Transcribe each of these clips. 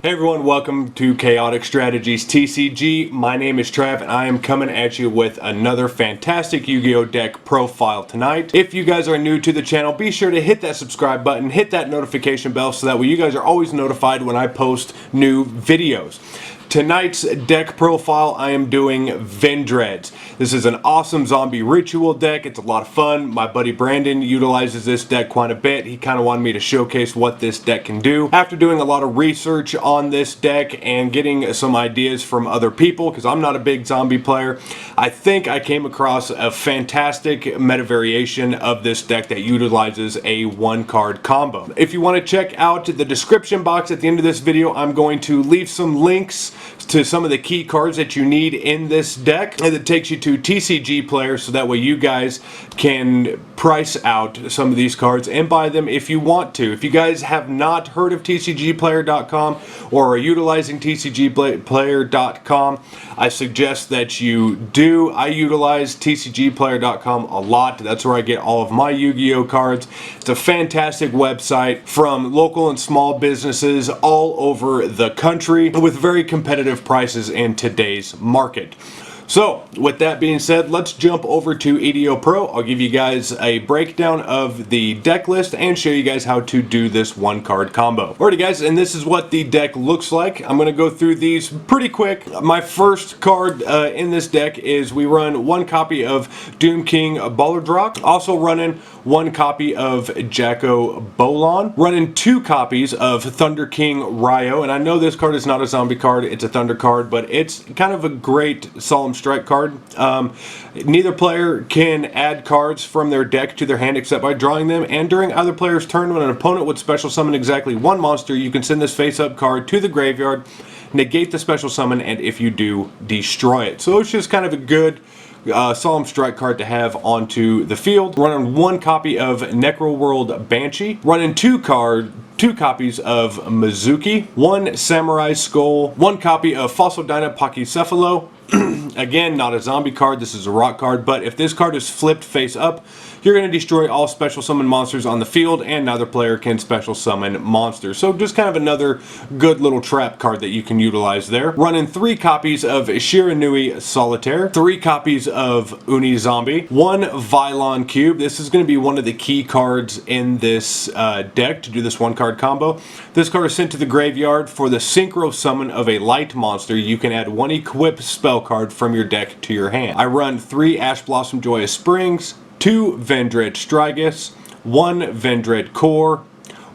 Hey everyone, welcome to Chaotic Strategies TCG. My name is Trav and I am coming at you with another fantastic Yu-Gi-Oh! Deck profile tonight. If you guys are new to the channel, be sure to hit that subscribe button, hit that notification bell so that way you guys are always notified when I post new videos. Tonight's deck profile, I am doing Vendread. This is an awesome zombie ritual deck. It's a lot of fun. My buddy Brandon utilizes this deck quite a bit. He kind of wanted me to showcase what this deck can do. After doing a lot of research on this deck and getting some ideas from other people, because I'm not a big zombie player, I think I came across a fantastic meta variation of this deck that utilizes a one-card combo. If you want to check out the description box at the end of this video, I'm going to leave some links to some of the key cards that you need in this deck, and it takes you to TCG Player so that way you guys can price out some of these cards and buy them if you want to. If you guys have not heard of TCGplayer.com or are utilizing TCGplayer.com, I suggest that you do. I utilize TCGplayer.com a lot. That's where I get all of my Yu-Gi-Oh cards. It's a fantastic website from local and small businesses all over the country with very competitive prices in today's market. So, with that being said, let's jump over to EDO Pro. I'll give you guys a breakdown of the deck list and show you guys how to do this one card combo. Alrighty guys, and this is what the deck looks like. I'm going to go through these pretty quick. My first card in this deck is we run one copy of Doom King Ballardrock, also running one copy of Jacko Bolon, running two copies of Thunder King Ryo, and I know this card is not a zombie card, it's a thunder card, but it's kind of a great Solemn Strike card. Neither player can add cards from their deck to their hand except by drawing them, and during either player's turn when an opponent would special summon exactly one monster, you can send this face-up card to the graveyard, negate the special summon, and if you do, destroy it. So it's just kind of a good Solemn Strike card to have onto the field. Running one copy of Necroworld Banshee. Running two copies of Mizuki. One Samurai Skull. One copy of Phosphodina Pachycephalo. Again, not a zombie card, this is a rock card, but if this card is flipped face up, you're going to destroy all special summon monsters on the field, and neither player can special summon monsters. So just kind of another good little trap card that you can utilize there. Running three copies of Shiranui Solitaire, three copies of Uni Zombie, one Vylon Cube. This is going to be one of the key cards in this deck to do this one card combo. This card is sent to the graveyard for the synchro summon of a light monster. You can add one equip spell card from your deck to your hand. I run three Ash Blossom Joyous Springs, two Vendread Strigus, one Vendread Core,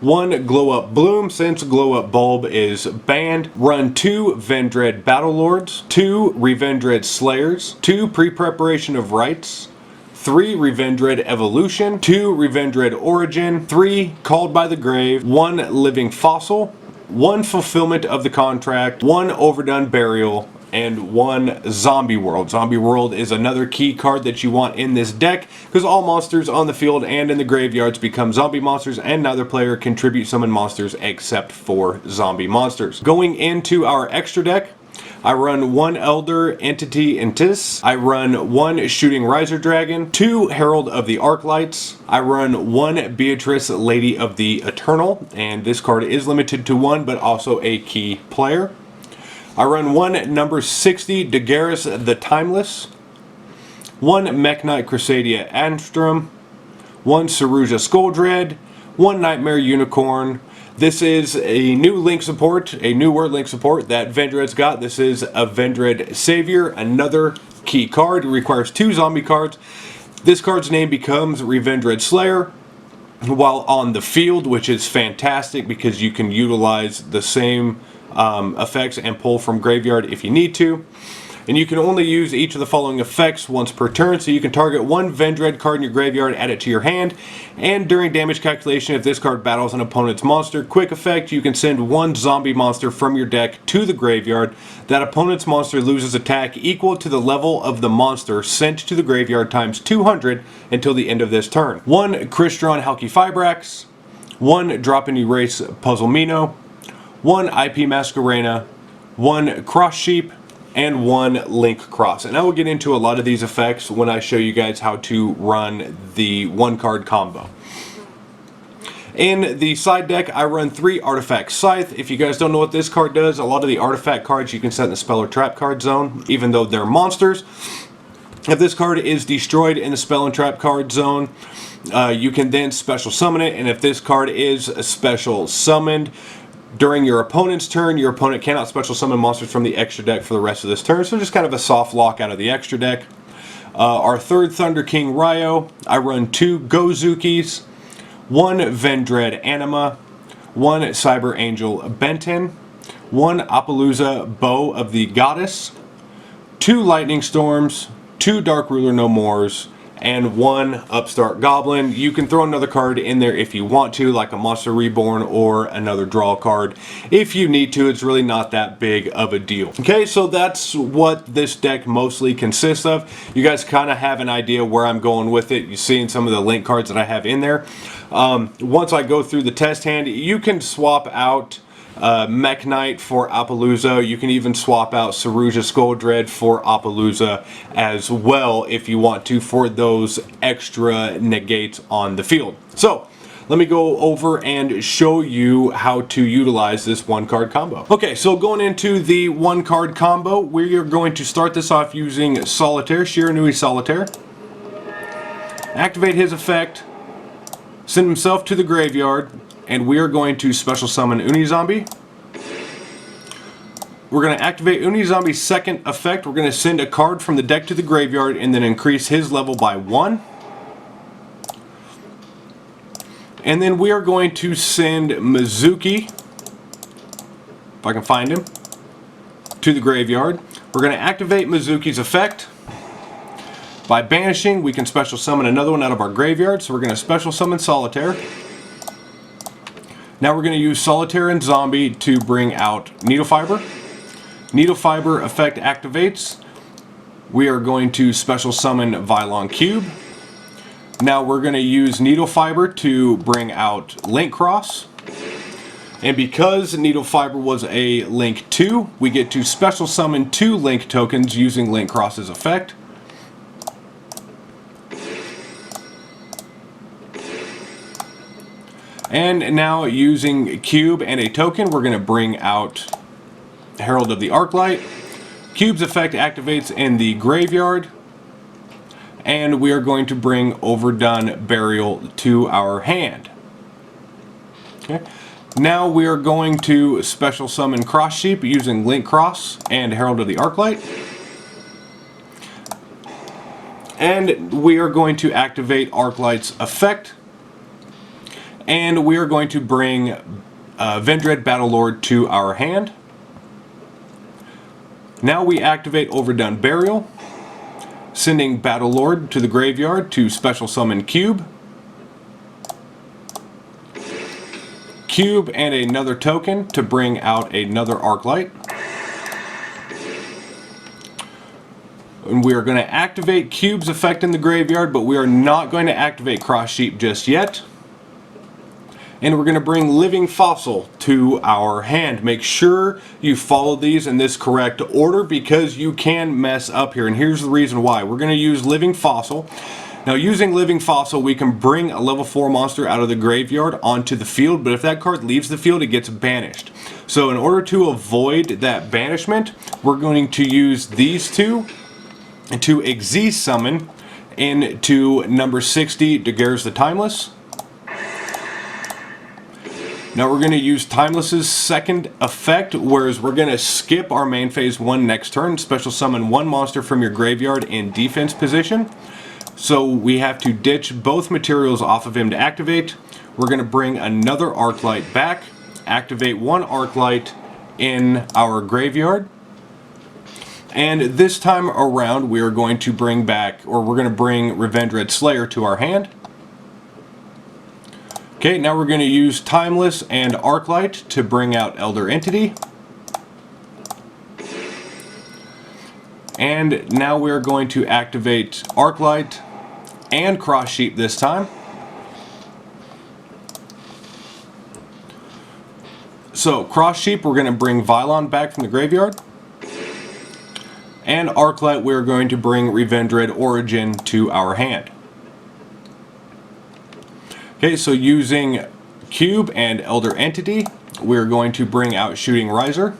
one Glow Up Bloom since Glow Up Bulb is banned, run two Vendread Battle Lords, two Revendread Slayers, two Pre-Preparation of Rites, three Revendread Evolution, two Revendread Origin, three Called by the Grave, one Living Fossil, one Fulfillment of the Contract, one Overdone Burial, and one Zombie World. Zombie World is another key card that you want in this deck because all monsters on the field and in the graveyards become zombie monsters, and neither player can tribute summon monsters except for zombie monsters. Going into our extra deck, I run one Elder Entity Entis, I run one Shooting Riser Dragon, two Herald of the Arclights, I run one Beatrice Lady of the Eternal, and this card is limited to one but also a key player. I run one number 60 Dagaris the Timeless, one Mech Knight Crusadia Anstrom, one Saruja Skulldread, one Nightmare Unicorn. This is a new link support, a new word link support that Vendread's got. This is a Vendread Savior, another key card. It requires two zombie cards. This card's name becomes Revendread Slayer while on the field, which is fantastic because you can utilize the same effects and pull from graveyard if you need to. And you can only use each of the following effects once per turn, so you can target one Vendread card in your graveyard, add it to your hand, and during damage calculation, if this card battles an opponent's monster, quick effect, you can send one zombie monster from your deck to the graveyard. That opponent's monster loses attack equal to the level of the monster sent to the graveyard times 200 until the end of this turn. One Crystron Halqifibrax, one Drop and Erase Puzzlemino, one IP Masquerena, one Cross Sheep, and one Link Cross. And I will get into a lot of these effects when I show you guys how to run the one card combo. In the side deck, I run 3 Artifact Scythe. If you guys don't know what this card does, a lot of the artifact cards you can set in the spell or trap card zone, even though they're monsters. If this card is destroyed in the spell and trap card zone, you can then special summon it, and if this card is special summoned during your opponent's turn, your opponent cannot special summon monsters from the extra deck for the rest of this turn, so just kind of a soft lock out of the extra deck. Our third Thunder King Ryo, I run 2 Gozukis, 1 Vendread Anima, 1 Cyber Angel Benton, 1 Appaloosa Bow of the Goddess, 2 Lightning Storms, 2 Dark Ruler No Mores, and 1 Upstart Goblin. You can throw another card in there if you want to, like a Monster Reborn or another draw card. If you need to, it's really not that big of a deal. Okay, so that's what this deck mostly consists of. You guys kind of have an idea where I'm going with it. You've seen some of the link cards that I have in there. Once I go through the test hand, you can swap out Mech Knight for Appaloosa. You can even swap out Saruja Skulldread for Appaloosa as well if you want to, for those extra negates on the field. So let me go over and show you how to utilize this 1-card combo. Okay, so going into the 1-card combo, we are going to start this off using Solitaire, Shiranui Solitaire. Activate his effect, send himself to the graveyard, and we are going to special summon Unizombie. We're going to activate Unizombi's second effect. We're going to send a card from the deck to the graveyard and then increase his level by 1. And then we are going to send Mizuki, if I can find him, to the graveyard. We're going to activate Mizuki's effect. By banishing, we can special summon another one out of our graveyard. So we're going to special summon Solitaire. Now we're going to use Solitaire and Zombie to bring out Needle Fiber. Needle Fiber effect activates. We are going to special summon Vylon Cube. Now we're going to use Needle Fiber to bring out Link Cross. And because Needle Fiber was a Link 2, we get to special summon 2 Link tokens using Link Cross's effect. And now using Cube and a token, we're going to bring out Herald of the Arclight. Cube's effect activates in the graveyard. And we are going to bring Overdone Burial to our hand. Okay. Now we are going to special summon Cross Sheep using Link Cross and Herald of the Arclight. And we are going to activate Arclight's effect. And we are going to bring Vendread Battlelord to our hand. Now we activate Overdone Burial, sending Battlelord to the graveyard to special summon Cube. Cube and another token to bring out another Arclight. And we are going to activate Cube's effect in the graveyard, but we are not going to activate Cross Sheep just yet. And we're going to bring Living Fossil to our hand. Make sure you follow these in this correct order because you can mess up here. And here's the reason why. We're going to use Living Fossil. Now using Living Fossil, we can bring a level 4 monster out of the graveyard onto the field, but if that card leaves the field, it gets banished. So in order to avoid that banishment, we're going to use these two to Xyz summon into number 60, Daguerre's the Timeless. Now we're going to use Timeless's second effect, whereas we're going to skip our main phase 1 next turn, special summon 1 monster from your graveyard in defense position. So we have to ditch both materials off of him to activate. We're going to bring another Arclight back, activate 1 Arclight in our graveyard. And this time around we are going to bring back, or we're going to bring Vendread Slayer to our hand. Okay, now we're going to use Timeless and Arclight to bring out Elder Entity. And now we're going to activate Arclight and Cross Sheep this time. So, Cross Sheep, we're going to bring Vylon back from the graveyard. And Arclight, we're going to bring Vendread Origin to our hand. Okay, so using Cube and Elder Entity, we're going to bring out Shooting Riser.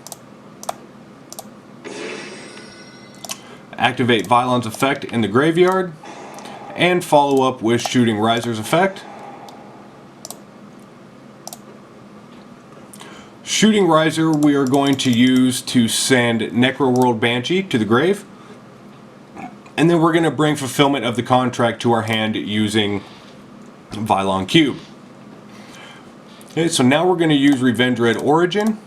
Activate Vylon's effect in the graveyard, and follow up with Shooting Riser's effect. Shooting Riser we are going to use to send Necroworld Banshee to the grave, and then we're going to bring Fulfillment of the Contract to our hand using Vylon Cube. Okay, so now we're going to use Vendread Origin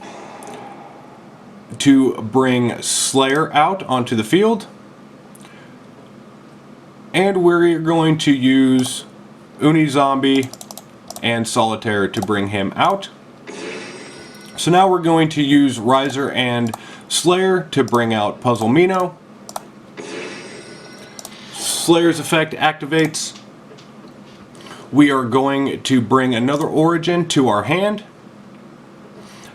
to bring Slayer out onto the field, and we're going to use Unizombie and Solitaire to bring him out. So now we're going to use Riser and Slayer to bring out Puzzle Mino. Slayer's effect activates. We are going to bring another Origin to our hand,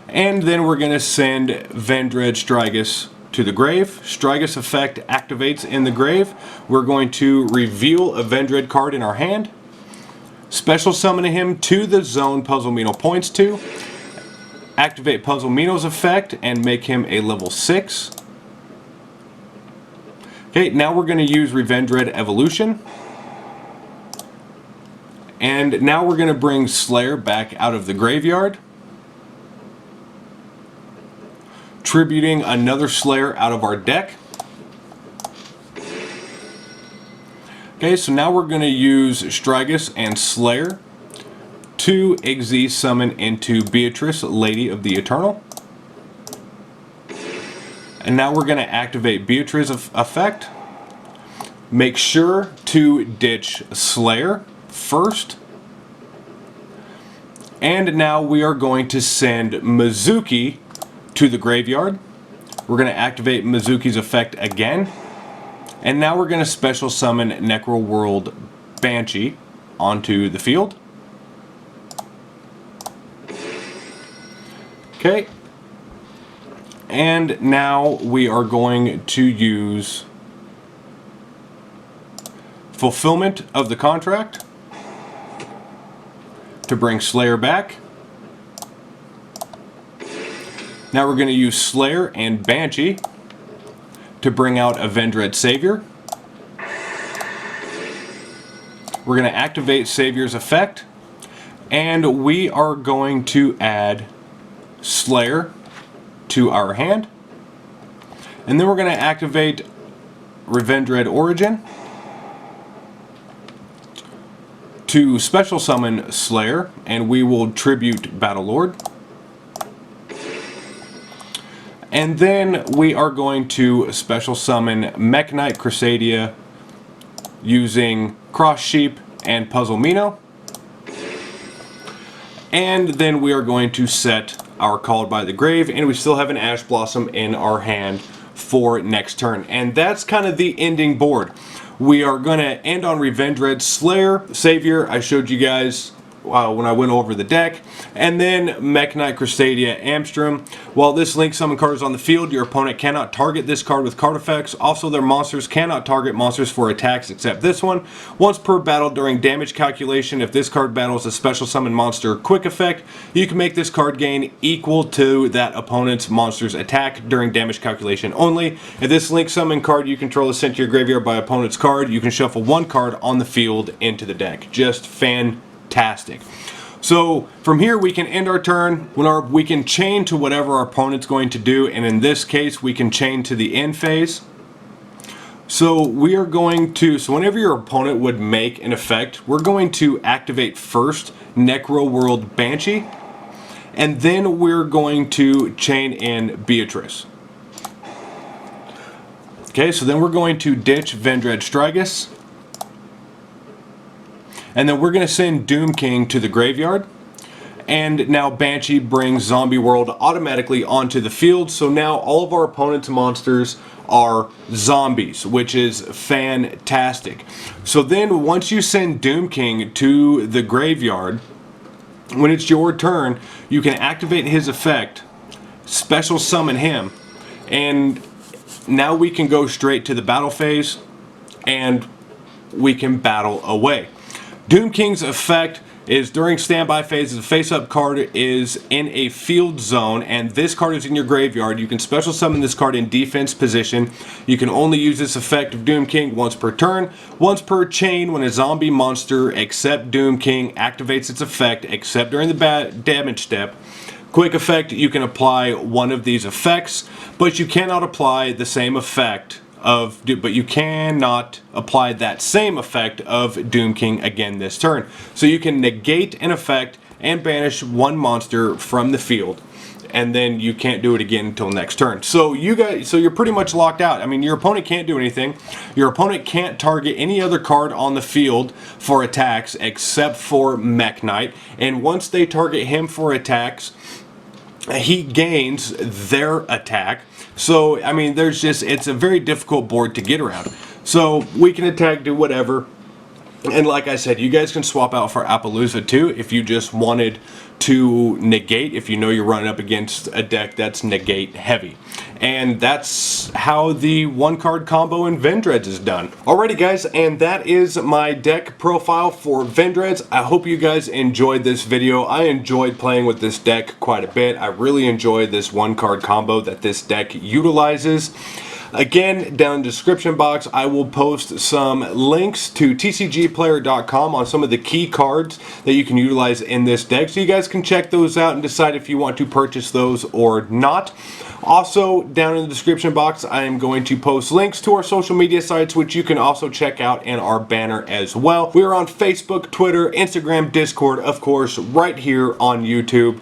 and then we're going to send Vendread Strigus to the grave. Strigus effect activates in the grave. We're going to reveal a Vendread card in our hand, special summon him to the zone Puzzle Mino points to, activate Puzzle Mino's effect and make him a level 6. Okay, now we're going to use Vendread Evolution. And now we're going to bring Slayer back out of the graveyard, tributing another Slayer out of our deck. Okay, so now we're going to use Strigus and Slayer to Xyz summon into Beatrice, Lady of the Eternal. And now we're going to activate Beatrice's effect. Make sure to ditch Slayer first. And now we are going to send Mizuki to the graveyard. We're going to activate Mizuki's effect again. And now we're going to special summon Necroworld Banshee onto the field. Okay. And now we are going to use Fulfillment of the Contract to bring Slayer back. Now we're going to use Slayer and Banshee to bring out a Vendread Savior. We're going to activate Savior's effect, and we are going to add Slayer to our hand. And then we're going to activate Vendread Origin to special summon Slayer, and we will tribute Battlelord. And then we are going to special summon Mech Knight Crusadia using Cross Sheep and Puzzle Mino. And then we are going to set our Called by the Grave, and we still have an Ash Blossom in our hand for next turn. And that's kind of the ending board. We are going to end on Vendread Slayer, Savior, I showed you guys when I went over the deck, and then Mech Knight Crusadia Amstrom. While this link summon card is on the field, your opponent cannot target this card with card effects. Also, their monsters cannot target monsters for attacks except this one. Once per battle during damage calculation, if this card battles a special summon monster quick effect, you can make this card gain equal to that opponent's monster's attack during damage calculation only. If this link summon card you control is sent to your graveyard by opponent's card, you can shuffle one card on the field into the deck. Just fantastic. So from here we can end our turn. We can chain to whatever our opponent's going to do, and in this case we can chain to the end phase. So we are going to, so whenever your opponent would make an effect, we're going to activate first Necroworld Banshee, and then we're going to chain in Beatrice. Okay, so then we're going to ditch Vendread Strigus. And then we're going to send Doom King to the graveyard. And now Banshee brings Zombie World automatically onto the field. So now all of our opponent's monsters are zombies, which is fantastic. So then once you send Doom King to the graveyard, when it's your turn, you can activate his effect, special summon him, and now we can go straight to the battle phase and we can battle away. Doom King's effect is during standby phases, the face-up card is in a field zone, and this card is in your graveyard. You can special summon this card in defense position. You can only use this effect of Doom King once per turn, once per chain when a zombie monster except Doom King activates its effect, except during the damage step. Quick effect, you can apply one of these effects, but you cannot apply the same effect but you cannot apply that same effect of Doom King again this turn. So you can negate an effect and banish one monster from the field, and then you can't do it again until next turn. So you're pretty much locked out. I mean, your opponent can't do anything. Your opponent can't target any other card on the field for attacks except for Mech Knight. And once they target him for attacks, he gains their attack. So, I mean, it's a very difficult board to get around. So, we can attack, do whatever. And like I said, you guys can swap out for Appaloosa too if you just wanted to negate, if you know you're running up against a deck that's negate heavy. And that's how the one card combo in Vendread is done. Alrighty guys, and that is my deck profile for Vendread. I hope you guys enjoyed this video. I enjoyed playing with this deck quite a bit. I really enjoyed this one card combo that this deck utilizes. Again, down in the description box, I will post some links to tcgplayer.com on some of the key cards that you can utilize in this deck, so you guys can check those out and decide if you want to purchase those or not. Also, down in the description box, I am going to post links to our social media sites, which you can also check out in our banner as well. We are on Facebook, Twitter, Instagram, Discord, of course, right here on YouTube.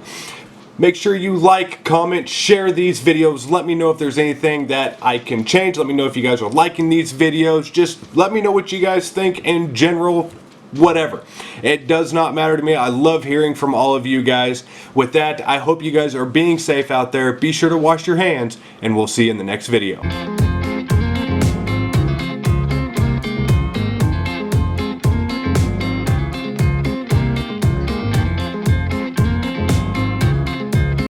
Make sure you like, comment, share these videos. Let me know if there's anything that I can change. Let me know if you guys are liking these videos. Just let me know what you guys think in general, whatever. It does not matter to me. I love hearing from all of you guys. With that, I hope you guys are being safe out there. Be sure to wash your hands, and we'll see you in the next video.